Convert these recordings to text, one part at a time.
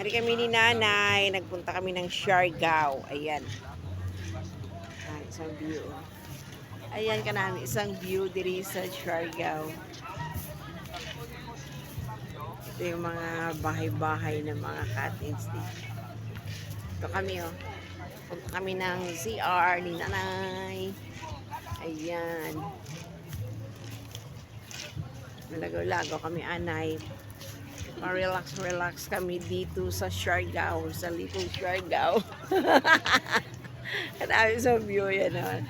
Hari kami ni nanay, nagpunta kami ng Siargao. Ayan. Isang view. Ayan ka namin, isang view diri sa Siargao. Ito yung mga bahay-bahay ng mga cottage dito. Ito kami oh. Punta kami ng CR ni nanay. Ayan. Malagaw-lagaw kami anay. Ma-relax kami dito sa Siargao, sa Little Siargao. Kadami sa view yan naman.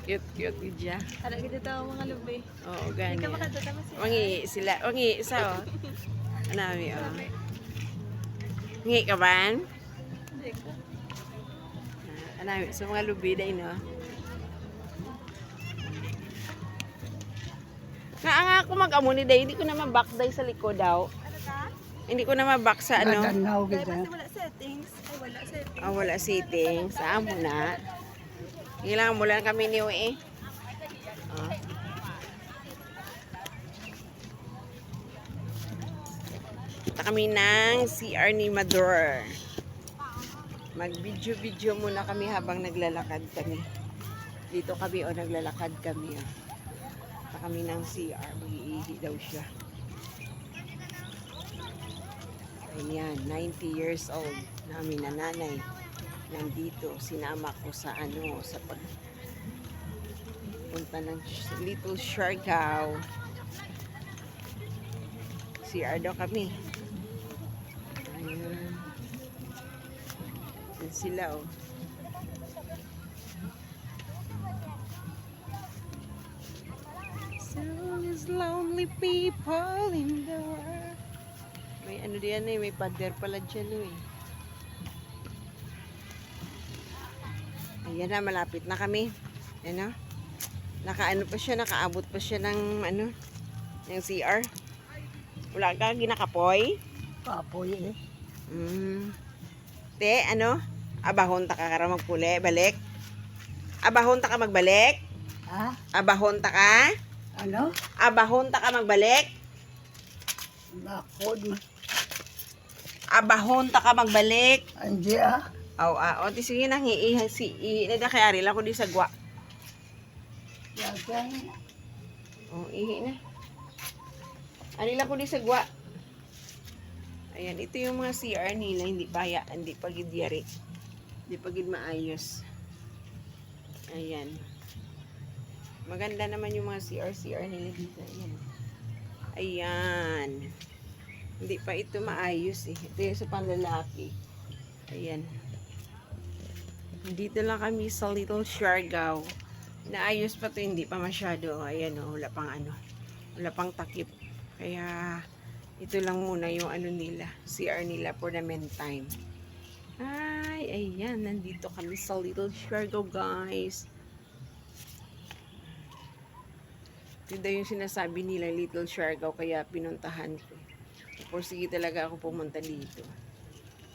Cute dyan. Ada kita tahu mga lubi. Oo, gani. Ikaw makatutama siya. Wangi isa oh. Anami oh. Ngi ka ba? Hindi ko. Anami, sa mga lubi day no. Nga ako mag-amuni day, hindi ko na mabak day sa likod daw. Ano ka? Hindi ko na mabak sa ano. Dahil basta wala settings. Ay wala settings. Wala seating. Saan mo na? Kailangan mo lang kami niyo eh. Oh. Punta kami ng CR ni Mador. Mag-video muna kami habang naglalakad kami. Dito kami naglalakad kami. Punta kami ng CR. Mag-iihi daw siya. Ayan, 90 years old namin na nanay. Nandito, sinama ko sa sa punta ng Little Siargao. CR daw kami. Ayan. Yan sila oh. So is lonely people in the world. May ano diyan may pader pala dyan eh. Ayan na, malapit na kami. Ano? Nakaano pa siya, nakaabot pa siya ng ng CR. Wala ka ginakapoy? Kapoy eh. Te, abahon ta ka kara magpuli, balik? Abahon ta ka magbalik? Ha? Abahon ta ka? Ano? Abahon ta ka magbalik? Bakod. Abahon ta ka magbalik? Andi ah. O, di sige na, na kay Ari lang ko di sagwa. Yagan. O, ihi na. Ari lang ko di sagwa. Ayan, ito yung mga CR nila, hindi pagid yari. Hindi pagid maayos. Ayan. Maganda naman yung mga CR nila dito. Ayan. Ayan. Hindi pa ito maayos eh. Ito yung sa panlalaki. Ayan. Dito lang kami sa Little Siargao. Naayos pa to, hindi pa masyado. Ayan o, wala pang takip. Kaya, ito lang muna yung nila, CR nila for the meantime. Ay, ayan, nandito kami sa Little Siargao, guys. Ito daw yung sinasabi nila, Little Siargao, kaya pinuntahan ko. Sige talaga ako pumunta dito.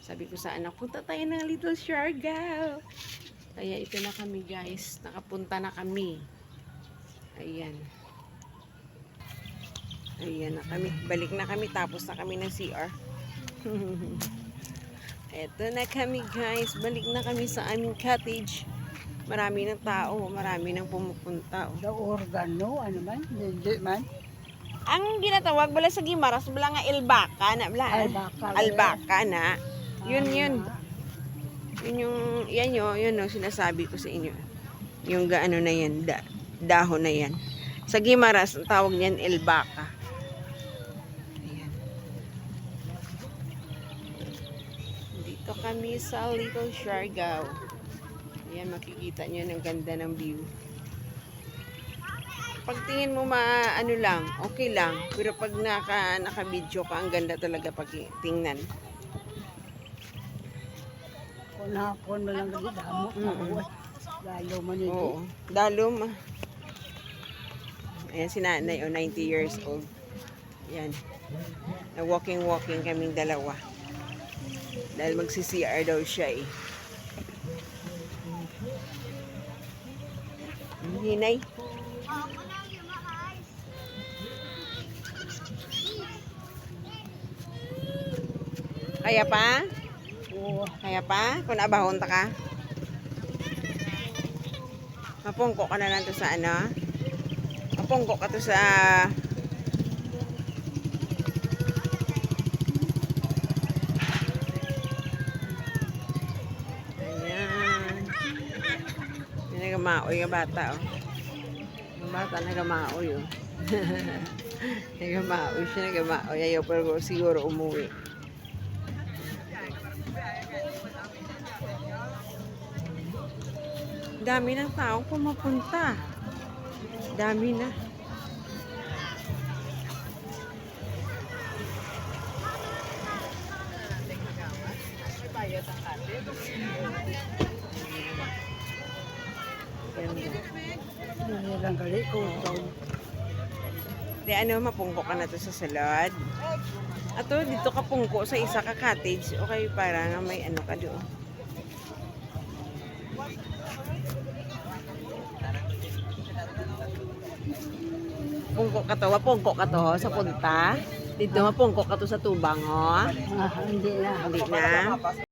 Sabi ko sa anak, punta tayo ng Little Siargao. Kaya ito na kami guys. Nakapunta na kami. Ayan. Ayan na kami. Balik na kami. Tapos na kami ng CR. Ito na kami guys. Balik na kami sa aming cottage. Marami ng tao. Marami nang pumupunta. The organo, ano man? Hindi man. Ang ginatawag bala sa Gimaras, bala nga Ilbaka na. Albaka na. Yun. Yun yung sinasabi ko sa inyo. Yung gaano na yan, dahon na yan. Sa Gimaras, ang tawag niyan Ilbaka. Ayan. Dito kami sa Little Siargao. Ayan, makikita nyo ng ganda ng view. Pagtingin mo lang, okay lang. Pero pag naka-video ka, ang ganda talaga pag tingnan. Kunapon mo lang gali damo. Lalo man ito. Oo. Dalo. Ayan si nanay, 90 years old. Ayan. Na walking kaming dalawa. Dahil magsi-CR daw siya eh. Hinay. Kaya pa? Oo. Kaya pa? Kung abahon ta ka? Mapungko ka na lang to sa ano? Mapungko ka to sa... Ayan. Yung nagamaoy yung bata, oh. Yung bata nagamaoy, oh. Nagamaoy siya, nagamaoy. Ayaw pero siguro umuwi. Dami ng taong pumapunta. Dami na. Ganda. Hindi lang gali ko. Di ano, mapungko ka na to sa salad. Ato, dito ka pungko sa isa ka cottage. Okay, para nga may ano ka doon. Pungko ka to, mapungko ka to sa punta. Dito mapungko ka to sa tubang, oh. Hindi na. Hindi na.